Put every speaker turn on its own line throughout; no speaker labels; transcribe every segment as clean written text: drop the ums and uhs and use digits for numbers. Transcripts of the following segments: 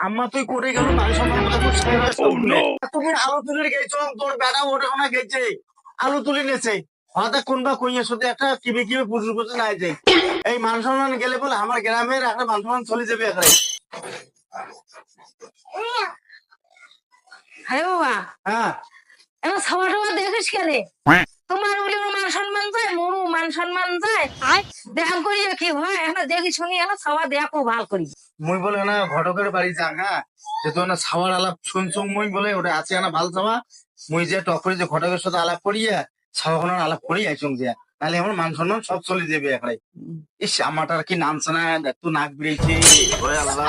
আম্মা তুই করে গেল মান সম্মান কথা তোর শেষ হয়ে শুনলে তুমি আলু তুলে গেছো তোর বেটা ওটা কোনা গেছে আলু তুলে নেছে হঠাৎ কোনবা কইয়ের সাথে একটা কিবে কিবে পুজুর পুজো নাই যাই এই মান সম্মান গেলে বলে আমার গ্রামের একটা মান সম্মান চলে যাবে এখানে।
আরে বাবা
হ্যাঁ
এবার সবার সবার দেখিস কেনে তোমার বলে ওর মান সম্মান যায় মোরও মান সম্মান যায় দেখা করিয়া কি হয় এখন দেখি শুনি এখন সবার দেখো ভাল করি
মুই বলে না ঘটকের বাড়ি যাং হ্যাঁ যে তো না ছাওয়ার আলাপ শুনছো মুই বলে ওটা আছে না ভাল ছাওয়া মুই যে টক করে যে ঘটকের সাথে আলাপ করিয়া ছাওয়াখানার আলাপ করি আইসুং দিয়া তাহলে আমার মান সম্মান সব চলে যাবে এখানে। ইস আমারটার কি নামছে না একটু নাক বেরিয়েছে ওরে আল্লাহ।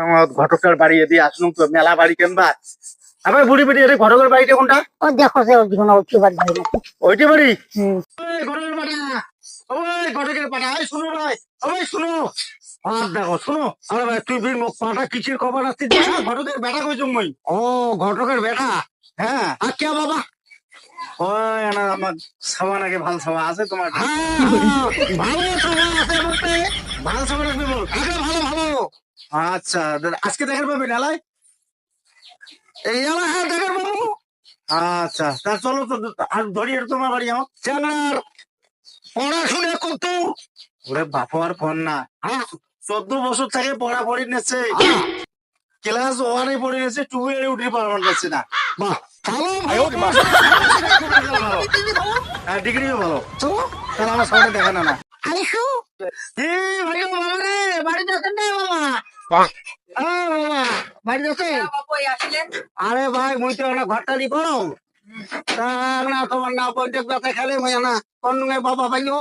আমার ঘটকের বাড়ি এদি আসলুম তো মেলা বাড়ি কেনবা আবার বুড়ি বেটি এর ঘটকের বাড়িটা কোনটা
ও দেখো যে ওদিকে উঠতে পারি
ওইটি বাড়ি ওই ঘটকের পাটা ওই ঘটকের পাটা এই শুনো ভাই ওই শুনো আর দেখো শুনো আরে ভাই তুই বীর মুখ পাটা কিসের খবর আসছে ঘটকের বেটা কইছো মই ও ঘটকের বেটা হ্যাঁ আর কে বাবা ওই না আমার সাবা নাকি ভাল সাবা আছে তোমার ভালো সাবা আছে বলতে ভালো সাবা রাখবে বল ভালো ভালো আচ্ছা আজকে দেখার পাবে নালাই এই হ্যাঁ দেখার পাবো আচ্ছা তা চলো তো আর ধরিয়ে তোমার বাড়ি আমার চ্যাংড়ার পড়াশুনে কত ওরে বাপু আর ফোন না 14 বছর থেকে পড়াপড়ি নেছে ক্লাস 1-এ পড়ে নেছে 2-এ উঠে পড়ানো যাচ্ছে না বাহ ভালো ডিগ্রিও ভালো তাহলে আমার সবাই দেখা না না
আলিশু ভাই বাবা রে বাড়িতে আছেন না বাবা বাবা বাড়িতে আছেন
আরে ভাই মুই তো না ঘরটা দি করো তা না তোমার না পঞ্চায়েত ব্যথা খেলে মই না কোন বাবা ভাইও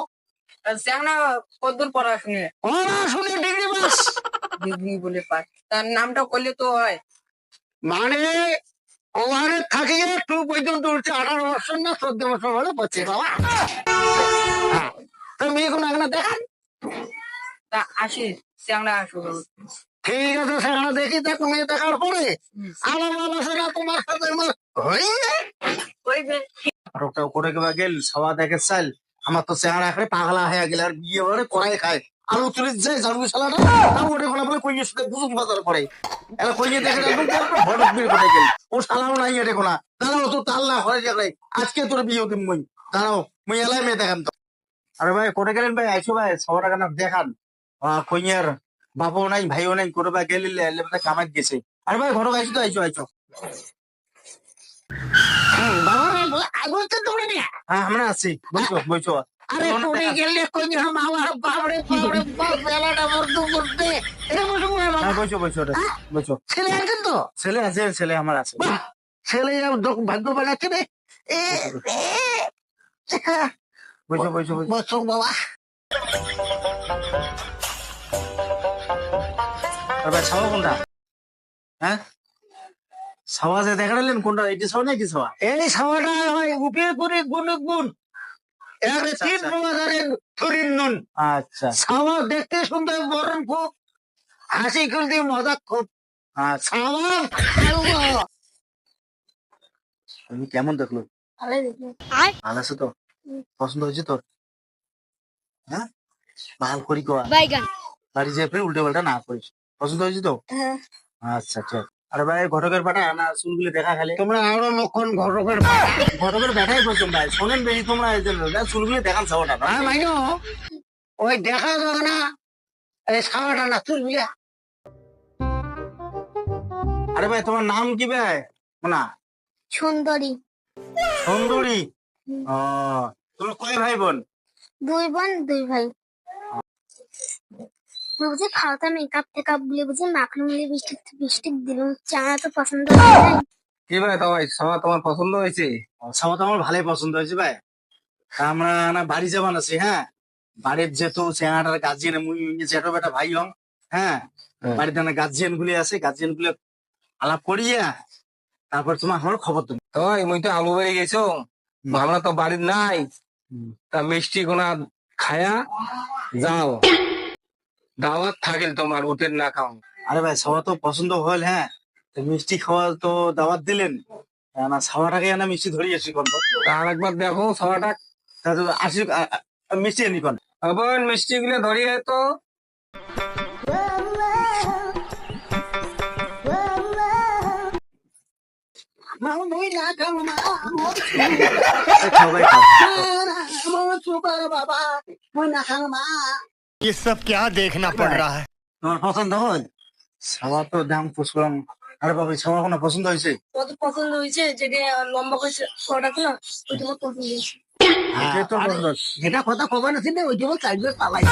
চ্যাংনা কতদূর পড়াশুনে
পড়াশুনে ডিগ্রি পাস
ডিগ্রি বলে পাস তার নামটা করলে তো হয়
মানে ওখানে থাকিয়ে টু পর্যন্ত উঠছে 18 বছর না 14 বছর হলে পড়ছে বাবা তুমি এখন এখানে দেখান
তা আসি চ্যাংনা আসু
ঠিক আছে সেখানে দেখি তা তুমি দেখার পরে আমার বাবা সেটা তোমার সাথে আর ওটা করে কেবা গেল সবা দেখে চাল আমার তো চেহারা এখানে পাগলা হয়ে গেল আর বিয়ে করে করাই খায় আর তুলে যায় জারু শালাটা তাও ওটা ফলা বলে কইয়ে সাথে বুঝুম বাজার করে এলা কইয়ে দেখে একদম ভটক বিয়ে করে গেল ও শালাও নাই এটা কোনা দাঁড়াও তো তাল না হয়ে যাবে আজকে তোর বিয়ে দিম মই দাঁড়াও মই এলাই মেয়ে দেখান তো আরে ভাই করে গেলেন ভাই আইসো ভাই সবার কেন দেখান কইয়ার বাপও নাই ভাইও নাই করে বা গেলে কামাই গেছে আরে ভাই ঘর আইসো তো আইসো আইসো আমরা আছি বলছো বলছো
আরে তুমি গেলে কই আমার বাপরে বাপরে বাপ বেলাটা বর্দ করতে এটা বসে
বলছো বলছো বলছো
ছেলে আছে তো
ছেলে আছে ছেলে আমার আছে
ছেলে ভাগ্য বানাচ্ছে রে
বলছো বলছো
বসো বাবা
ভাই ছাওয়া কোনটা হ্যাঁ ছাওয়া যে দেখা গেলেন কোনটা এটি ছাওয়া নাকি ছাওয়া
এই সাবাটা হয় উপে করে গুণ গুণ এর তিন বাজারের থরির নুন
আচ্ছা
সাবা দেখতে সুন্দর বরণ খুব হাসি খুলতে মজা খুব সাবা
তুমি কেমন দেখলো ভালো আছে তো পছন্দ হয়েছে তোর হ্যাঁ ভাল করি কোয়া বাড়ি যে ফের উল্টে পাল্টা না করিস পছন্দ হয়েছে তো আচ্ছা আচ্ছা আরে ভাই ঘটকের পাটা না চুলগুলি দেখা খালি
তোমরা আরো লক্ষণ ঘটকের
ঘটকের ব্যাটাই পছন্দ ভাই শোনেন বেশি তোমরা চুলগুলি দেখান ছাওয়াটা
মাইনো ওই দেখা যাবে না এই সাবাটা না চুলগুলা
আরে ভাই তোমার নাম কি ভাই না
সুন্দরী
সুন্দরী ও তোমার কয় ভাই বোন
2 বোন 2 ভাই বুঝি খাওয়া মেকআপ টেকআপ বলে বুঝি মাখন বলে বৃষ্টি দিলাম চাঙা তো পছন্দ হয় নাই
কি ভাই তোমার তোমার পছন্দ হয়েছে সামা তো আমার ভালোই পছন্দ হয়েছে ভাই তা আমরা না বাড়ি যাবান আছি হ্যাঁ বাড়ির যেহেতু চেহারাটার গার্জিয়ান মুই যেটো বেটা ভাই হম হ্যাঁ বাড়িতে না গার্জিয়ান গুলি আছে গার্জিয়ান গুলি আলাপ করিয়া তারপর তোমার আমার খবর তুমি
ওই মুই তো আলু বেড়ে গেছো আমরা তো বাড়ির নাই তা মিষ্টি কোনা খায়া যাও দাওয়াত থাকিল তোমার উঠেন না খাও
আরে ভাই সবার তো পছন্দ হল হ্যাঁ তো মিষ্টি খাওয়া তো দাওয়াত দিলেন না সাওয়াটাকে না মিষ্টি ধরিয়ে আসি কোন
আর একবার দেখো সবাটা
তা তো আসি মিষ্টি আনি কোন
আবার মিষ্টি গুলো ধরিয়ে তো
মা মই না খাবো মা খাও ভাই খাও আমার সুপার বাবা মই না খাবো মা
ये सब क्या देखना पड़ रहा है।
তোমার পছন্দ হয় সাবা তো দাম পুষ্করম আরে বাবা সাবা কোনো পছন্দ হয়েছে
কত পছন্দ হয়েছে যেটা লম্বা করে কটা ছিল ওই তোমার পছন্দ হয়েছে
তো পছন্দ
যেটা কথা কবে না ছিল ওই জন্য চাইবে পালাই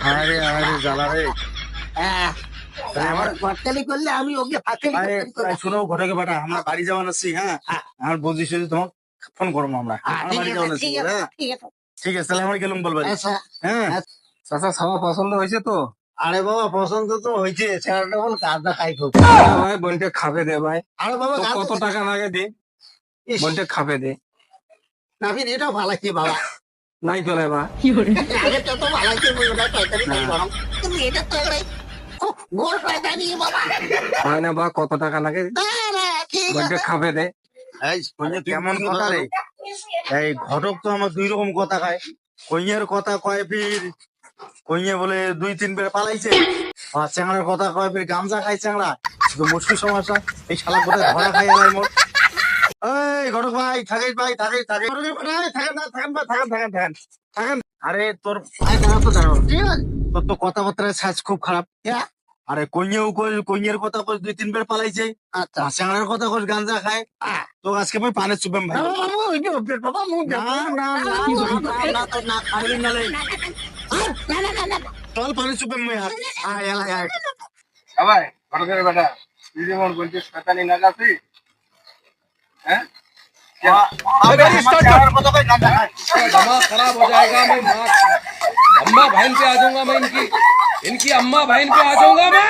আরে আরে জ্বালা রে
আমার কটকালি করলে আমি ওকে ফাঁকে
আরে শোনো ঘটকে বেটা আমরা বাড়ি যাওয়ান আছি হ্যাঁ আমার বলছি শুধু তোমাকে ফোন করবো আমরা আমরা বাড়ি যাওয়ান আছি হ্যাঁ
ঠিক আছে
ঠিক আছে তাহলে আমরা গেলাম বলবারি
আচ্ছা
হ্যাঁ
চাচা সবার পছন্দ হয়েছে তো?
আরে বাবা পছন্দ তো হয়েছে ছেলেটা বল কাজটা খাই খুব
ভাই বোনটা খাবে দে ভাই।
আরে বাবা
তো কত টাকা লাগে দে, বোনটা খাবে দে।
নাফিন এটাও ভালো লাগছে বাবা
নাই তো রে বা
আগে তো ভালো লাগছে ওটা তরকারি খাই গরম তুমি এটা তো গোল পায়দা নিয়ে বাবা
হয় না বা কত টাকা লাগে
ঠিক
বোনটা খাবে দে।
এই কইয়া কেমন কথা রে এই ঘটক তো আমার দুই রকম কথা খায় কইয়ার কথা কয় ফির কইয়া বলে 2-3 বের পালাইছে আর চ্যাংড়ার কথা কয় ফির গামজা খাই চ্যাংড়া তো মুশকিল সমস্যা এই শালা কোথায় ধরা খাই আলাই মোর এই ঘটক ভাই থাকিস ভাই থাকিস থাকিস ঘটকের ভাই থাকেন না থাকেন ভাই থাকেন থাকেন থাকেন থাকেন আরে তোর ভাই দাঁড়াও তো দাঁড়াও
ঠিক আছে
তোর তো কথাবার্তার সাজ খুব খারাপ আরে কইয়াও কই কইয়ার কথা কই 2-3 বের পালাইছে
আচ্ছা
আর চ্যাংড়ার কথা কই গাঞ্জা খায় তো আজকে আমি পানে চুপাম ভাই
বাবা ওই যে বাবা মুখ
না না না তো না পারবি না রে
না না না না
চল পানি চুপে মই আয় আয় আয়
ভাই ঘটকের বেটা তুই যেমন বোনটা শয়তানি না যাচ্ছি হ্যাঁ
दमा खराब हो जाएगा मैं माँ अम्मा बहन पे आ जाऊंगा मैं इनकी इनकी अम्मा बहन पे आ जाऊंगा मैं